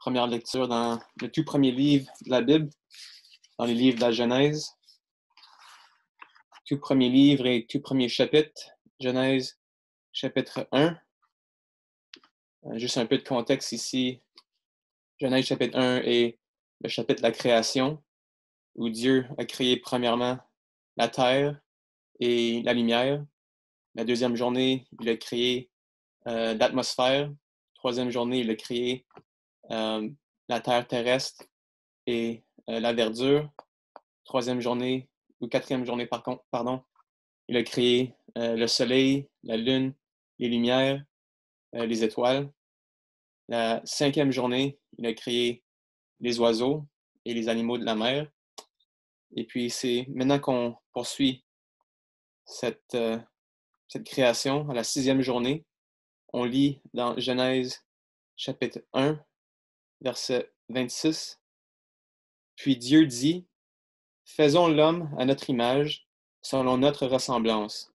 Première lecture dans le tout premier livre de la Bible, dans les livres de la Genèse. Tout premier livre et tout premier chapitre, Genèse chapitre 1. Juste un peu de contexte ici. Genèse chapitre 1 est le chapitre de la création, où Dieu a créé premièrement la terre et la lumière. La deuxième journée, il a créé l'atmosphère. Troisième journée, il a créé la terre terrestre et la verdure. Troisième journée, ou quatrième journée, pardon, il a créé le soleil, la lune, les lumières, les étoiles. La cinquième journée, il a créé les oiseaux et les animaux de la mer. Et puis, c'est maintenant qu'on poursuit cette création à la sixième journée. On lit dans Genèse chapitre 1, verset 26. Puis Dieu dit, « Faisons l'homme à notre image, selon notre ressemblance,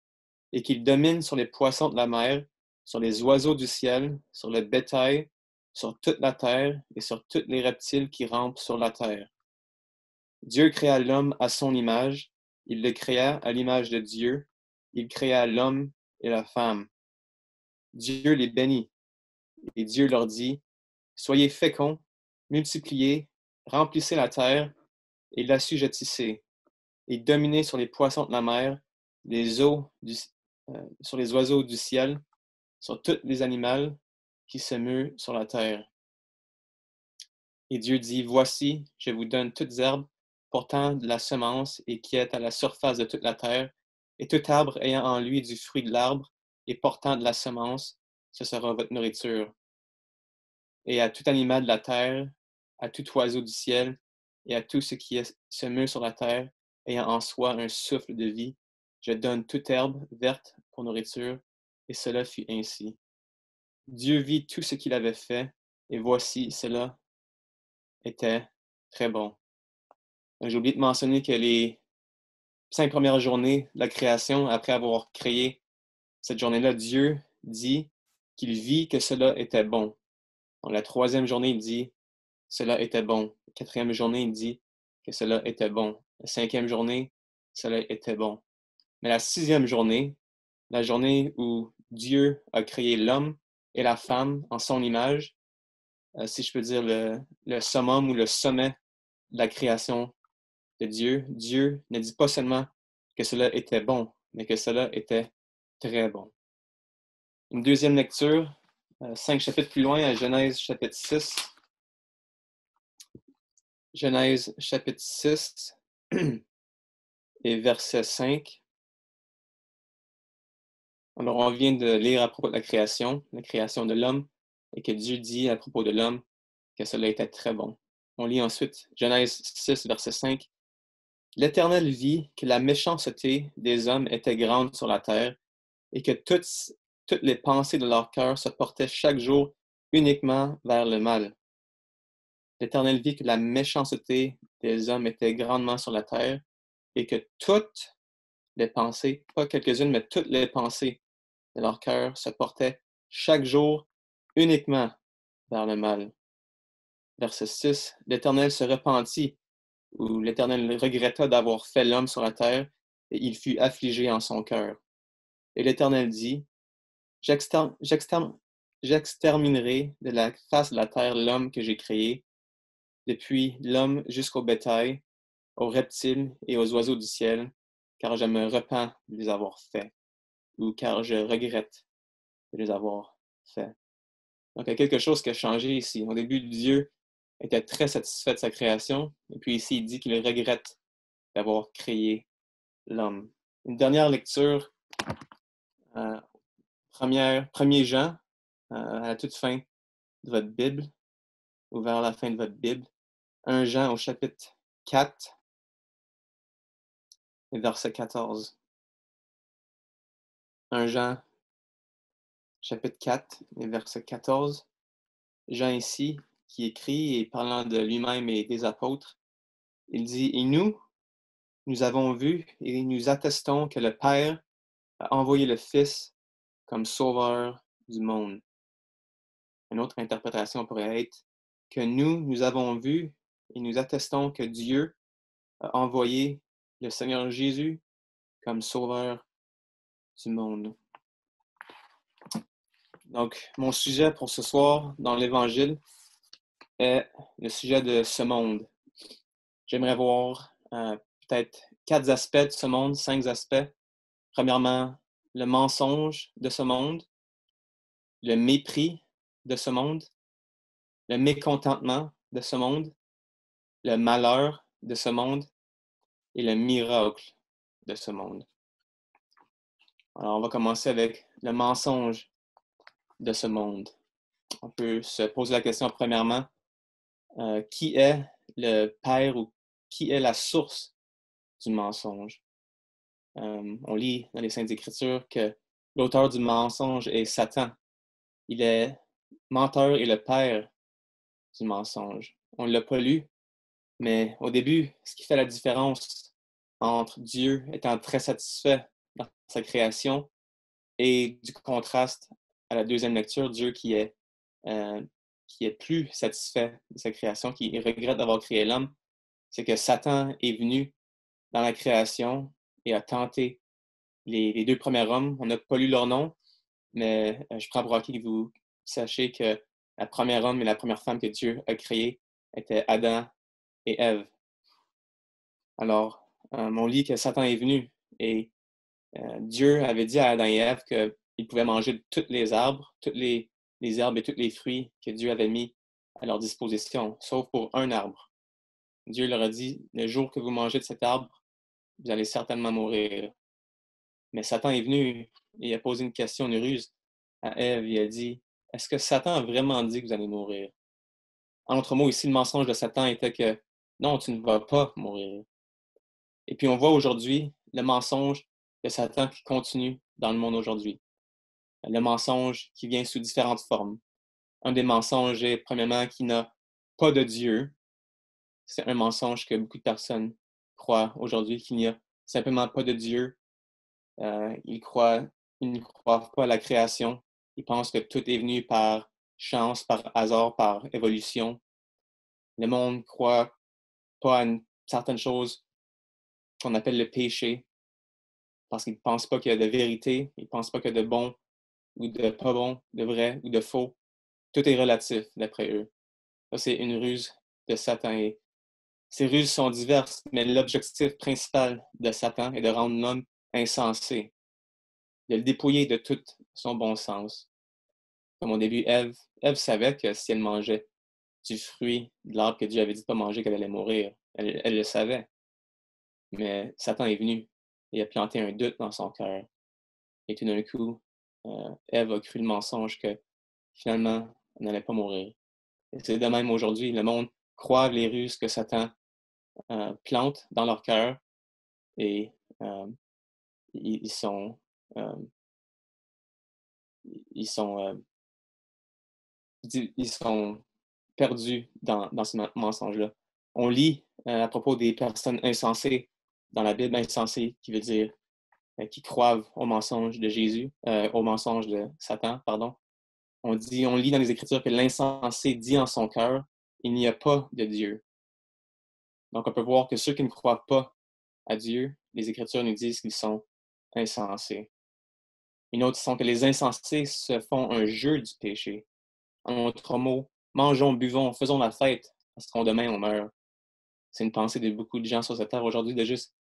et qu'il domine sur les poissons de la mer, sur les oiseaux du ciel, sur le bétail, sur toute la terre et sur tous les reptiles qui rampent sur la terre. » Dieu créa l'homme à son image, il le créa à l'image de Dieu, il créa l'homme et la femme. Dieu les bénit, et Dieu leur dit, « Soyez féconds, multipliez, remplissez la terre et l'assujettissez, et dominez sur les poissons de la mer, sur les oiseaux du ciel, sur tous les animaux qui se muent sur la terre. » Et Dieu dit, « Voici, je vous donne toutes herbes portant de la semence et qui est à la surface de toute la terre, et tout arbre ayant en lui du fruit de l'arbre et portant de la semence, ce sera votre nourriture. Et à tout animal de la terre, à tout oiseau du ciel, et à tout ce qui se meut sur la terre, ayant en soi un souffle de vie, je donne toute herbe verte pour nourriture. » Et cela fut ainsi. Dieu vit tout ce qu'il avait fait, et voici, cela était très bon. J'ai oublié de mentionner que les 5 premières journées de la création, après avoir créé cette journée-là, Dieu dit qu'il vit que cela était bon. Donc, la troisième journée, il dit cela était bon. La quatrième journée, il dit que cela était bon. La cinquième journée, cela était bon. Mais la sixième journée, la journée où Dieu a créé l'homme et la femme en son image, si je peux dire le summum ou le sommet de la création de Dieu, Dieu ne dit pas seulement que cela était bon, mais que cela était très bon. Une deuxième lecture, 5 chapitres plus loin, à Genèse chapitre 6. Genèse chapitre 6 et verset 5. Alors, on vient de lire à propos de la création de l'homme, et que Dieu dit à propos de l'homme que cela était très bon. On lit ensuite Genèse 6, verset 5. « L'Éternel vit que la méchanceté des hommes était grande sur la terre, et que toutes les pensées de leur cœur se portaient chaque jour uniquement vers le mal. L'Éternel vit que la méchanceté des hommes était grandement sur la terre, et que toutes les pensées, pas quelques-unes, mais toutes les pensées de leur cœur se portaient chaque jour uniquement vers le mal. » Verset 6. L'Éternel se repentit, ou l'Éternel regretta d'avoir fait l'homme sur la terre, et il fut affligé en son cœur. Et l'Éternel dit, j'exterminerai de la face de la terre l'homme que j'ai créé, depuis l'homme jusqu'au bétail, aux reptiles et aux oiseaux du ciel, car je me repens de les avoir faits, ou car je regrette de les avoir faits. Donc, il y a quelque chose qui a changé ici. Au début, Dieu était très satisfait de sa création, et puis ici, il dit qu'il regrette d'avoir créé l'homme. Une dernière lecture, 1er Jean, à la toute fin de votre Bible, ou vers la fin de votre Bible. 1 Jean au chapitre 4, et verset 14. 1 Jean, chapitre 4, et verset 14. Jean ici, qui écrit, et parlant de lui-même et des apôtres, il dit, « Et nous avons vu et nous attestons que le Père a envoyé le Fils comme sauveur du monde. » Une autre interprétation pourrait être, que nous avons vu et nous attestons que Dieu a envoyé le Seigneur Jésus comme sauveur du monde. Donc, mon sujet pour ce soir dans l'Évangile est le sujet de ce monde. J'aimerais voir peut-être 4 aspects de ce monde, 5 aspects. Premièrement, le mensonge de ce monde, le mépris de ce monde, le mécontentement de ce monde, le malheur de ce monde et le miracle de ce monde. Alors, on va commencer avec le mensonge de ce monde. On peut se poser la question premièrement, qui est le père ou qui est la source du mensonge? On lit dans les Saintes Écritures que l'auteur du mensonge est Satan. Il est menteur et le père du mensonge. On ne l'a pas lu, mais au début, ce qui fait la différence entre Dieu étant très satisfait dans sa création et du contraste à la deuxième lecture, Dieu qui est plus satisfait de sa création, qui regrette d'avoir créé l'homme, c'est que Satan est venu dans la création et a tenté les 2 premiers hommes. On n'a pas lu leur nom, mais je prends pour acquis que vous sachiez que la première homme et la première femme que Dieu a créée étaient Adam et Ève. Alors, on lit que Satan est venu et Dieu avait dit à Adam et Ève qu'ils pouvaient manger de tous les arbres, toutes les herbes et tous les fruits que Dieu avait mis à leur disposition, sauf pour un arbre. Dieu leur a dit, le jour que vous mangez de cet arbre, vous allez certainement mourir. Mais Satan est venu et a posé une question, une ruse à Ève. Il a dit, est-ce que Satan a vraiment dit que vous allez mourir? En d'autres mots, ici, le mensonge de Satan était que non, tu ne vas pas mourir. Et puis on voit aujourd'hui le mensonge de Satan qui continue dans le monde aujourd'hui. Le mensonge qui vient sous différentes formes. Un des mensonges est, premièrement, qu'il n'a pas de Dieu. C'est un mensonge que beaucoup de personnes croient aujourd'hui, qu'il n'y a simplement pas de Dieu. Ils ne croient pas à la création. Ils pensent que tout est venu par chance, par hasard, par évolution. Le monde ne croit pas à une certaine chose qu'on appelle le péché, parce qu'ils ne pensent pas qu'il y a de vérité, ils ne pensent pas qu'il y a de bon ou de pas bon, de vrai ou de faux. Tout est relatif, d'après eux. Ça, c'est une ruse de Satan. Et ces ruses sont diverses, mais l'objectif principal de Satan est de rendre l'homme insensé, de le dépouiller de tout son bon sens. Comme au début, Ève savait que si elle mangeait du fruit de l'arbre que Dieu avait dit de ne pas manger, qu'elle allait mourir. Elle le savait. Mais Satan est venu et a planté un doute dans son cœur. Et tout d'un coup, Ève a cru le mensonge que finalement, elle n'allait pas mourir. Et c'est de même aujourd'hui. Le monde croit les ruses que Satan plante dans leur cœur et ils sont, euh, ils sont, ils sont perdus dans ce mensonge-là. On lit à propos des personnes insensées dans la Bible, insensées qui veut dire qui croient au mensonge de Jésus, au mensonge de Satan, pardon. On lit dans les Écritures que l'insensé dit en son cœur, il n'y a pas de Dieu. Donc on peut voir que ceux qui ne croient pas à Dieu, les Écritures nous disent qu'ils sont insensés. Une autre sont que les insensés se font un jeu du péché. En d'autres mots, mangeons, buvons, faisons la fête, parce qu'on demain on meurt. C'est une pensée de beaucoup de gens sur cette terre aujourd'hui de juste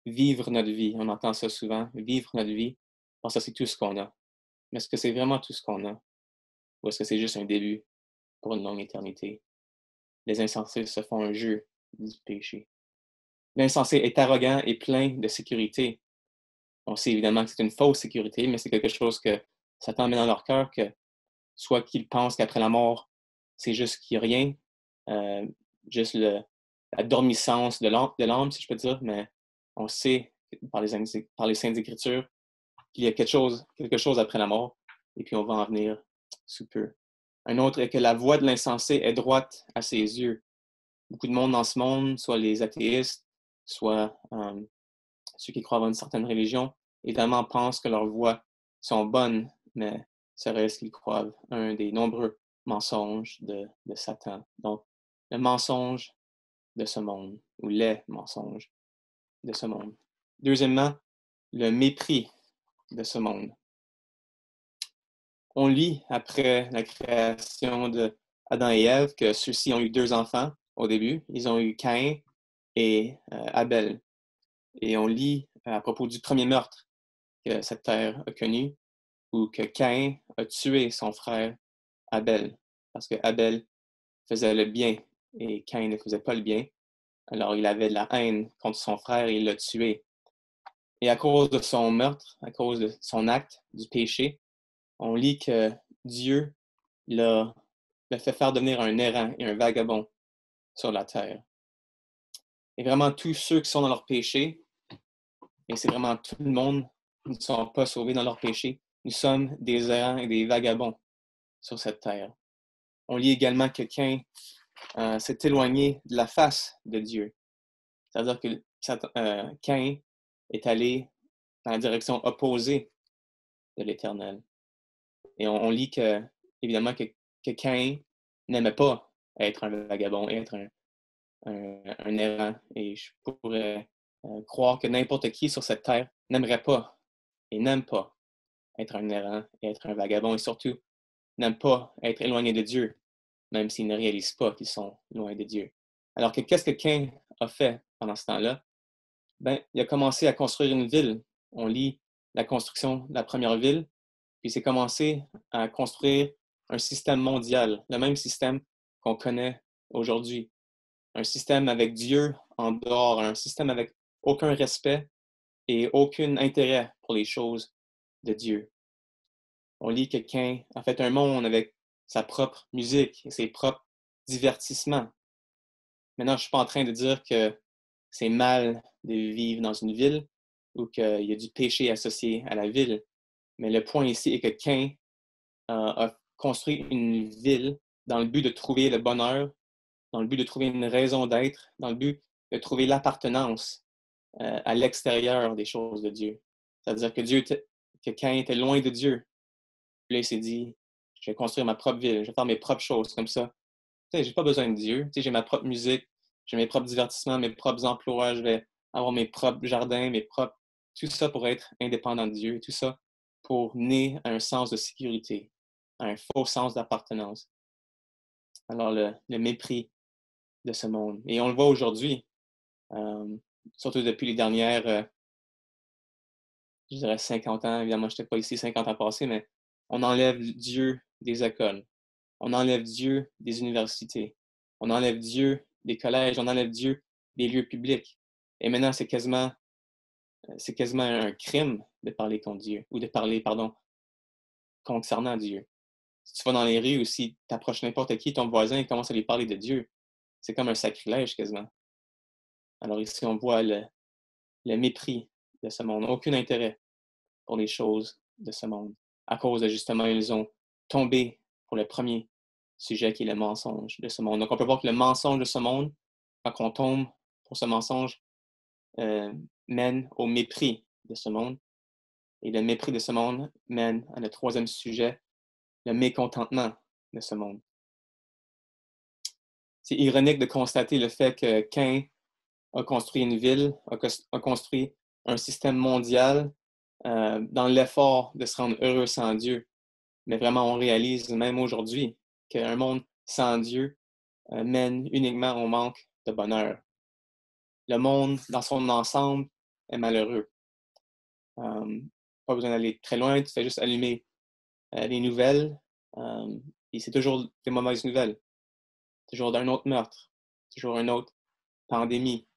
vivre notre vie. On entend ça souvent, vivre notre vie, parce que c'est tout ce qu'on a. Mais est-ce que c'est vraiment tout ce qu'on a? Ou est-ce que c'est juste un début pour une longue éternité? Les insensés se font un jeu du péché. L'insensé est arrogant et plein de sécurité. On sait évidemment que c'est une fausse sécurité, mais c'est quelque chose que Satan met dans leur cœur, que soit qu'ils pensent qu'après la mort, c'est juste qu'il n'y a rien, euh, juste la dormissance de l'âme, si je peux dire, mais on sait par les Saintes Écritures qu'il y a quelque chose après la mort, et puis on va en venir sous peu. Un autre est que la voie de l'insensé est droite à ses yeux. Beaucoup de monde dans ce monde, soit les athéistes, soit ceux qui croient à une certaine religion, évidemment pensent que leurs voies sont bonnes, mais ça reste qu'ils croient un des nombreux mensonges de Satan. Donc, le mensonge de ce monde, ou les mensonges de ce monde. Deuxièmement, le mépris de ce monde. On lit après la création de Adam et Ève que ceux-ci ont eu 2 enfants au début. Ils ont eu Caïn et Abel. Et on lit à propos du premier meurtre que cette terre a connu, où que Caïn a tué son frère Abel, parce que Abel faisait le bien et Caïn ne faisait pas le bien. Alors il avait de la haine contre son frère et il l'a tué. Et à cause de son meurtre, à cause de son acte, du péché, on lit que Dieu l'a fait faire devenir un errant et un vagabond sur la terre. Et vraiment, tous ceux qui sont dans leur péché, et c'est vraiment tout le monde, ne sont pas sauvés dans leur péché. Nous sommes des errants et des vagabonds sur cette terre. On lit également que Caïn s'est éloigné de la face de Dieu. C'est-à-dire que Caïn est allé dans la direction opposée de l'Éternel. Et on lit que, évidemment, que Caïn n'aimait pas être un vagabond, être un errant. Et je pourrais croire que n'importe qui sur cette terre n'aimerait pas et n'aime pas être un errant et être un vagabond, et surtout n'aime pas être éloigné de Dieu, même s'ils ne réalisent pas qu'ils sont loin de Dieu. Alors que qu'est-ce que Caïn a fait pendant ce temps-là? Ben, il a commencé à construire une ville. On lit la construction de la première ville, puis c'est commencé à construire un système mondial, le même système qu'on connaît aujourd'hui. Un système avec Dieu en dehors, un système avec aucun respect et aucun intérêt pour les choses de Dieu. On lit que Caïn a fait un monde avec sa propre musique et ses propres divertissements. Maintenant, je ne suis pas en train de dire que c'est mal de vivre dans une ville ou qu'il y a du péché associé à la ville. Mais le point ici est que Caïn a construit une ville dans le but de trouver le bonheur, dans le but de trouver une raison d'être, dans le but de trouver l'appartenance à l'extérieur des choses de Dieu. C'est-à-dire que Caïn était loin de Dieu. Puis là, il s'est dit, je vais construire ma propre ville, je vais faire mes propres choses comme ça. Tu sais, j'ai pas besoin de Dieu. Tu sais, j'ai ma propre musique, j'ai mes propres divertissements, mes propres emplois, je vais avoir mes propres jardins, tout ça pour être indépendant de Dieu, tout ça pour mener à un sens de sécurité, à un faux sens d'appartenance. Alors, le mépris de ce monde. Et on le voit aujourd'hui, surtout depuis les dernières, je dirais 50 ans. Évidemment, je n'étais pas ici 50 ans passés, mais on enlève Dieu des écoles. On enlève Dieu des universités. On enlève Dieu des collèges. On enlève Dieu des lieux publics. Et maintenant, c'est quasiment un crime de parler contre Dieu, ou de parler, pardon, concernant Dieu. Si tu vas dans les rues ou si tu approches n'importe qui, ton voisin, et commence à lui parler de Dieu, c'est comme un sacrilège quasiment. Alors ici, on voit le mépris de ce monde, aucun intérêt pour les choses de ce monde, à cause de justement, ils ont tombé pour le premier sujet qui est le mensonge de ce monde. Donc on peut voir que le mensonge de ce monde, quand on tombe pour ce mensonge, mène au mépris de ce monde. Et le mépris de ce monde mène à le troisième sujet, le mécontentement de ce monde. C'est ironique de constater le fait que Caïn a construit une ville, a construit un système mondial dans l'effort de se rendre heureux sans Dieu. Mais vraiment, on réalise même aujourd'hui qu'un monde sans Dieu mène uniquement au manque de bonheur. Le monde, dans son ensemble, est malheureux. Pas besoin d'aller très loin, tu fais juste allumer les nouvelles, et c'est toujours des mauvaises nouvelles. Toujours d'un autre meurtre, toujours une autre pandémie,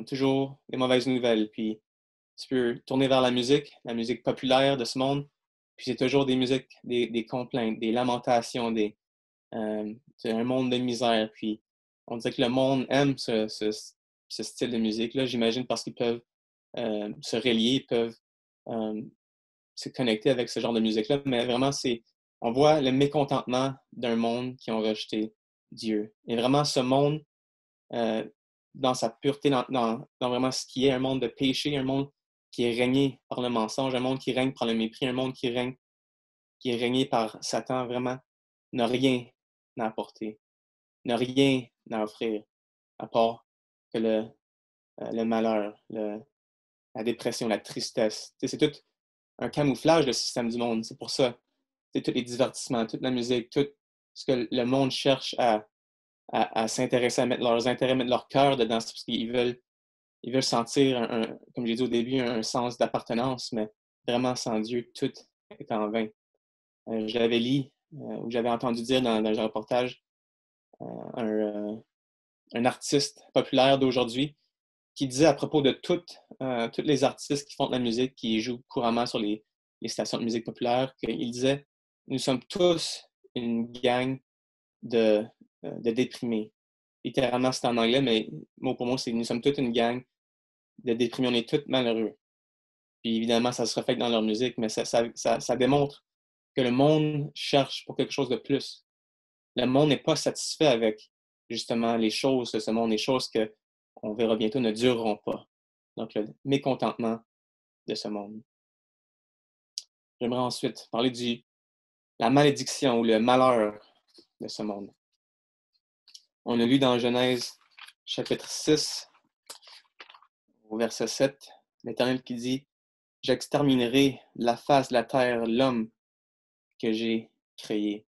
toujours des mauvaises nouvelles. Puis tu peux tourner vers la musique populaire de ce monde, puis c'est toujours des musiques, des complaintes, des lamentations, c'est un monde de misère. Puis on dirait que le monde aime ce style de musique-là, j'imagine, parce qu'ils peuvent se relier, ils peuvent se connecter avec ce genre de musique-là. Mais vraiment, on voit le mécontentement d'un monde qui ont rejeté Dieu. Et vraiment, ce monde, dans sa pureté, dans vraiment ce qui est un monde de péché, un monde qui est régné par le mensonge, un monde qui règne par le mépris, un monde qui est régné par Satan, vraiment. n'a rien à apporter, n'a rien à offrir, à part que le malheur, la dépression, la tristesse. C'est tout un camouflage, le système du monde. C'est pour ça. C'est tous les divertissements, toute la musique, tout ce que le monde cherche à s'intéresser, à mettre leurs intérêts, mettre leur cœur dedans, c'est parce qu'ils veulent sentir, comme j'ai dit au début, un sens d'appartenance, mais vraiment sans Dieu, tout est en vain. J'avais lu, ou j'avais entendu dire dans un reportage, un, un artiste populaire d'aujourd'hui qui disait à propos de tous les artistes qui font de la musique, qui jouent couramment sur les stations de musique populaire, qu'il disait, nous sommes tous une gang de déprimés. Littéralement, c'est en anglais, mais mot pour mot, c'est nous sommes toute une gang de déprimés. On est tous malheureux. Puis évidemment, ça se reflète dans leur musique, mais ça démontre que le monde cherche pour quelque chose de plus. Le monde n'est pas satisfait avec justement les choses de ce monde, les choses que on verra bientôt ne dureront pas. Donc le mécontentement de ce monde. J'aimerais ensuite parler de la malédiction ou le malheur de ce monde. On a lu dans Genèse chapitre 6, au verset 7, l'Éternel qui dit « J'exterminerai de la face de la terre l'homme que j'ai créé. »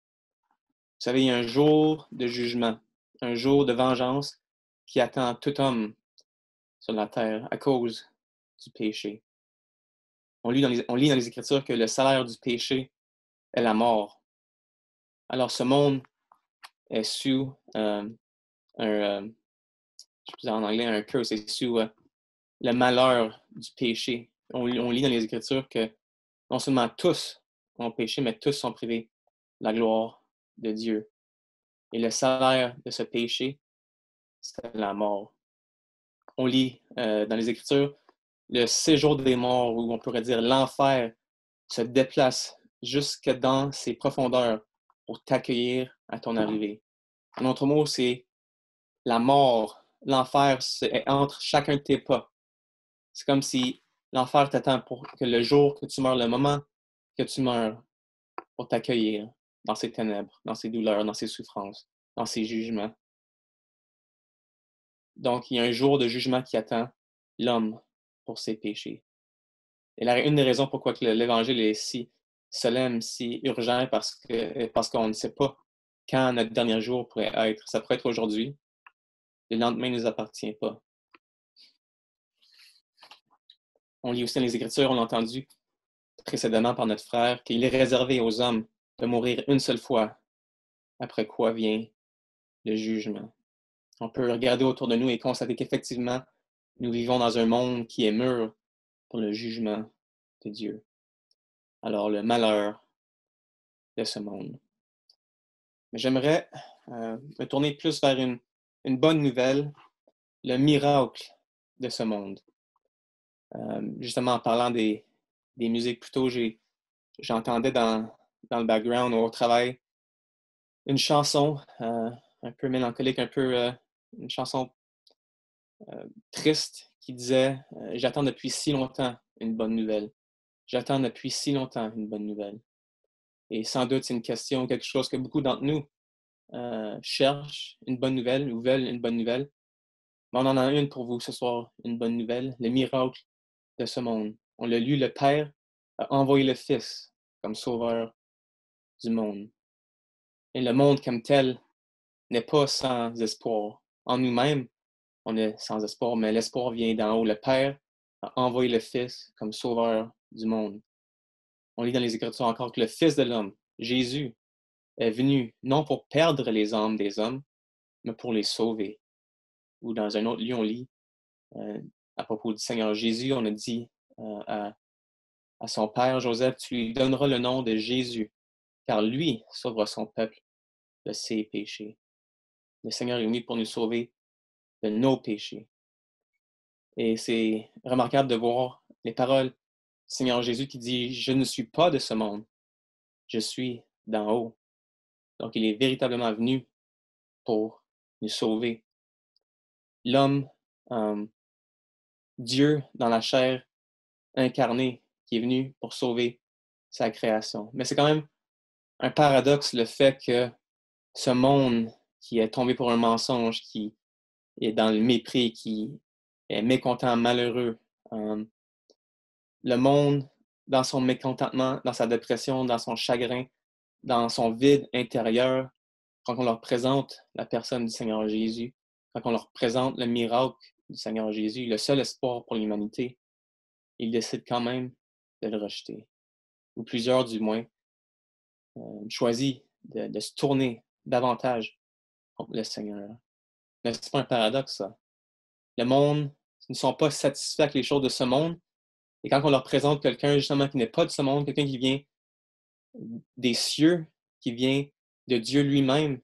Vous savez, il y a un jour de jugement, un jour de vengeance qui attend tout homme sur la terre à cause du péché. On lit dans les Écritures que le salaire du péché est la mort. Alors ce monde est sous je peux dire en anglais un curse, c'est sous le malheur du péché. On lit dans les Écritures que non seulement tous ont péché, mais tous sont privés de la gloire de Dieu. Et le salaire de ce péché, c'est la mort. On lit dans les Écritures le séjour des morts, ou on pourrait dire l'enfer, se déplace jusque dans ses profondeurs pour t'accueillir à ton arrivée. En autre mot, c'est la mort, l'enfer est entre chacun de tes pas. C'est comme si l'enfer t'attend pour que le jour que tu meurs, le moment que tu meurs, pour t'accueillir dans ses ténèbres, dans ses douleurs, dans ses souffrances, dans ses jugements. Donc, il y a un jour de jugement qui attend l'homme pour ses péchés. Et une des raisons pourquoi l'Évangile est si solemne, si urgent, parce qu'on ne sait pas quand notre dernier jour pourrait être. Ça pourrait être aujourd'hui. Le lendemain ne nous appartient pas. On lit aussi dans les Écritures, on l'a entendu précédemment par notre frère, qu'il est réservé aux hommes de mourir une seule fois, après quoi vient le jugement. On peut regarder autour de nous et constater qu'effectivement, nous vivons dans un monde qui est mûr pour le jugement de Dieu. Alors, le malheur de ce monde. Mais j'aimerais me tourner plus vers une bonne nouvelle, le miracle de ce monde. Justement, en parlant des musiques, plutôt, j'entendais dans le background au travail une chanson un peu mélancolique, un peu une chanson triste qui disait J'attends depuis si longtemps une bonne nouvelle. J'attends depuis si longtemps une bonne nouvelle. Et sans doute, c'est une question, quelque chose que beaucoup d'entre nous cherchent une bonne nouvelle ou veulent une bonne nouvelle. Mais on en a une pour vous ce soir, une bonne nouvelle, le miracle de ce monde. On l'a lu, le Père a envoyé le Fils comme sauveur du monde. Et le monde comme tel n'est pas sans espoir. En nous-mêmes, on est sans espoir, mais l'espoir vient d'en haut. Le Père a envoyé le Fils comme sauveur du monde. On lit dans les Écritures encore que le Fils de l'homme, Jésus, est venu non pour perdre les âmes des hommes, mais pour les sauver. Ou dans un autre lieu, on lit à propos du Seigneur Jésus, on a dit à son père Joseph, tu lui donneras le nom de Jésus, car lui sauvera son peuple de ses péchés. Le Seigneur est venu pour nous sauver de nos péchés. Et c'est remarquable de voir les paroles du Seigneur Jésus qui dit, je ne suis pas de ce monde, je suis d'en haut. Donc, il est véritablement venu pour nous sauver. L'homme, Dieu dans la chair incarnée, qui est venu pour sauver sa création. Mais c'est quand même un paradoxe le fait que ce monde qui est tombé pour un mensonge, qui est dans le mépris, qui est mécontent, malheureux, le monde, dans son mécontentement, dans sa dépression, dans son chagrin, dans son vide intérieur, quand on leur présente la personne du Seigneur Jésus, quand on leur présente le miracle du Seigneur Jésus, le seul espoir pour l'humanité, ils décident quand même de le rejeter. Ou plusieurs, du moins, choisissent de se tourner davantage contre le Seigneur. N'est-ce pas un paradoxe, ça? Le monde ne sont pas satisfaits avec les choses de ce monde. Et quand on leur présente quelqu'un, justement, qui n'est pas de ce monde, quelqu'un qui vient des cieux, qui vient de Dieu lui-même,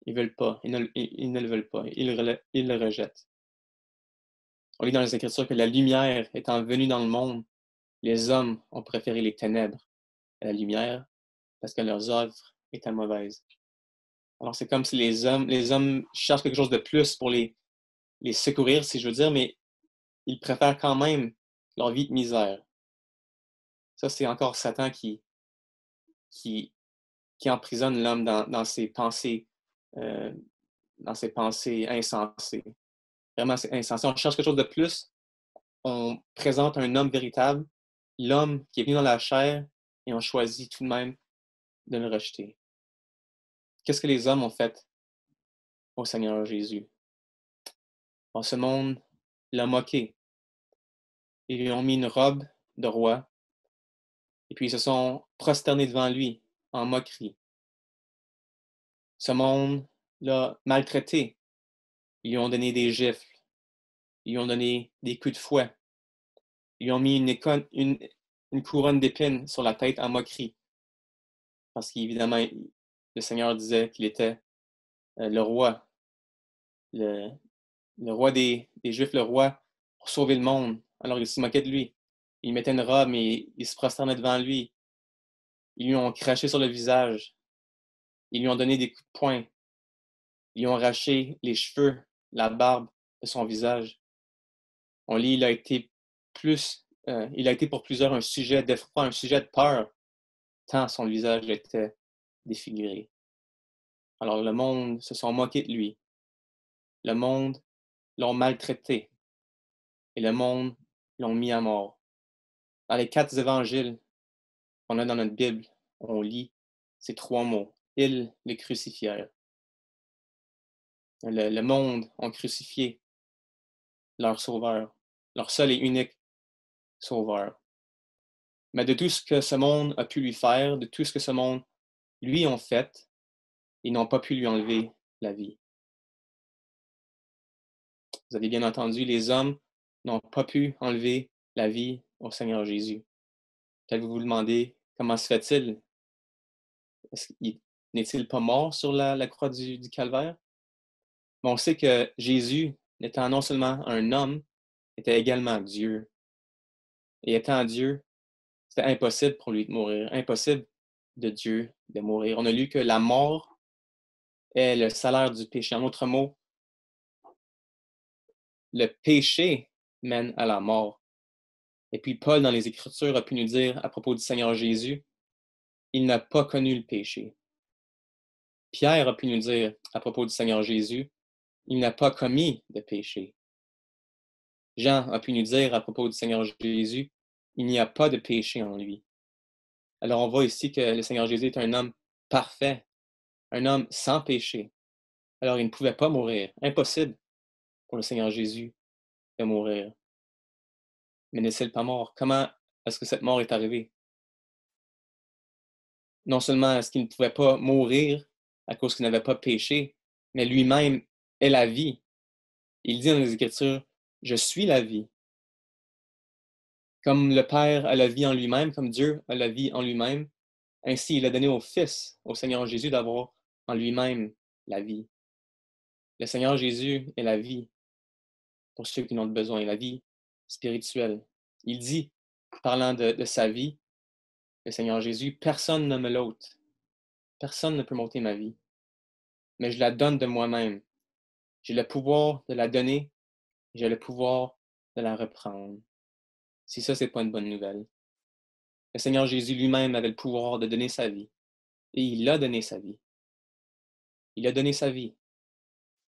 ils ne veulent pas. Ils ne le veulent pas. Ils le rejettent. On lit dans les Écritures que la lumière étant venue dans le monde, les hommes ont préféré les ténèbres à la lumière parce que leurs œuvres étaient mauvaises. Alors, c'est comme si les hommes cherchent quelque chose de plus pour les secourir, si je veux dire, mais ils préfèrent quand même leur vie de misère. Ça, c'est encore Satan qui, qui emprisonne l'homme dans euh, ses pensées insensées. Vraiment, c'est insensé. On cherche quelque chose de plus. On présente un homme véritable, l'homme qui est venu dans la chair, et on choisit tout de même de le rejeter. Qu'est-ce que les hommes ont fait au Seigneur Jésus? Dans ce monde l'a moqué. Ils lui ont mis une robe de roi, et puis ils se sont prosternés devant lui en moquerie. Ce monde l'a maltraité. Ils lui ont donné des gifles. Ils lui ont donné des coups de fouet. Ils lui ont mis une couronne d'épines sur la tête en moquerie. Parce qu'évidemment, le Seigneur disait qu'il était le roi, le, le roi des Juifs, le roi pour sauver le monde. Alors ils se moquaient de lui. Ils mettaient une robe et ils se prosternaient devant lui. Ils lui ont craché sur le visage. Ils lui ont donné des coups de poing. Ils lui ont arraché les cheveux, la barbe de son visage. On lit, il a été pour plusieurs un sujet d'effroi, un sujet de peur, tant son visage était défiguré. Alors le monde se sont moqués de lui. Le monde l'ont maltraité. Et le monde l'ont mis à mort. Dans les 4 évangiles qu'on a dans notre Bible, on lit ces 3 mots. Ils les crucifièrent. Le monde ont crucifié leur sauveur, leur seul et unique sauveur. Mais de tout ce que ce monde a pu lui faire, de tout ce que ce monde lui ont fait, ils n'ont pas pu lui enlever la vie. Vous avez bien entendu, les hommes n'ont pas pu enlever la vie au Seigneur Jésus. Peut-être vous vous demandez, comment se fait-il? N'est-il pas mort sur la croix du Calvaire? Mais on sait que Jésus, étant non seulement un homme, était également Dieu. Et étant Dieu, c'était impossible pour lui de mourir, impossible de Dieu de mourir. On a lu que la mort est le salaire du péché. En d'autres mots, le péché mène à la mort. Et puis Paul, dans les Écritures, a pu nous dire à propos du Seigneur Jésus, il n'a pas connu le péché. Pierre a pu nous dire à propos du Seigneur Jésus, il n'a pas commis de péché. Jean a pu nous dire à propos du Seigneur Jésus, il n'y a pas de péché en lui. Alors on voit ici que le Seigneur Jésus est un homme parfait, un homme sans péché. Alors il ne pouvait pas mourir. Impossible pour le Seigneur Jésus de mourir. Mais n'est-il pas mort? Comment est-ce que cette mort est arrivée? Non seulement est-ce qu'il ne pouvait pas mourir à cause qu'il n'avait pas péché, mais lui-même est la vie. Il dit dans les Écritures, je suis la vie. Comme le Père a la vie en lui-même, comme Dieu a la vie en lui-même, ainsi il a donné au Fils, au Seigneur Jésus, d'avoir en lui-même la vie. Le Seigneur Jésus est la vie pour ceux qui en ont besoin, la vie spirituelle. Il dit, parlant de sa vie, le Seigneur Jésus, personne ne me l'ôte. Personne ne peut m'ôter ma vie, mais je la donne de moi-même. J'ai le pouvoir de la donner, j'ai le pouvoir de la reprendre. Si ça, c'est pas une bonne nouvelle. Le Seigneur Jésus lui-même avait le pouvoir de donner sa vie. et il a donné sa vie. Il a donné sa vie.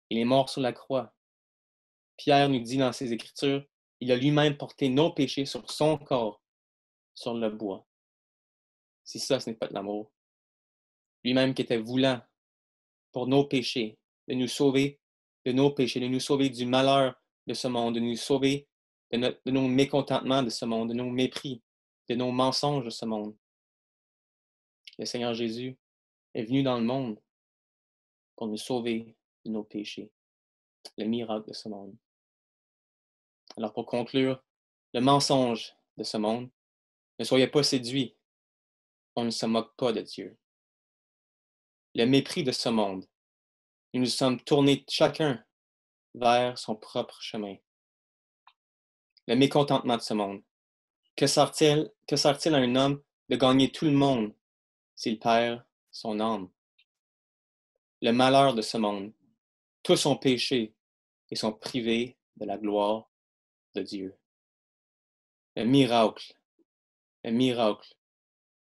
Il est mort sur la croix. Pierre nous dit dans ses Écritures, il a lui-même porté nos péchés sur son corps, sur le bois. Si ça, ce n'est pas de l'amour. Lui-même qui était voulant pour nos péchés, de nous sauver de nos péchés, de nous sauver du malheur de ce monde, de nous sauver de nos mécontentements de ce monde, de nos mépris, de nos mensonges de ce monde. Le Seigneur Jésus est venu dans le monde pour nous sauver de nos péchés, le miracle de ce monde. Alors pour conclure, le mensonge de ce monde, ne soyez pas séduits, on ne se moque pas de Dieu. Le mépris de ce monde, nous nous sommes tournés chacun vers son propre chemin. Le mécontentement de ce monde, que sert-il à un homme de gagner tout le monde s'il perd son âme? Le malheur de ce monde, tous ont péché et sont privés de la gloire de Dieu. Le miracle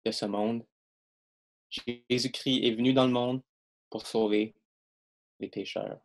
de ce monde, Jésus-Christ est venu dans le monde pour sauver les pécheurs.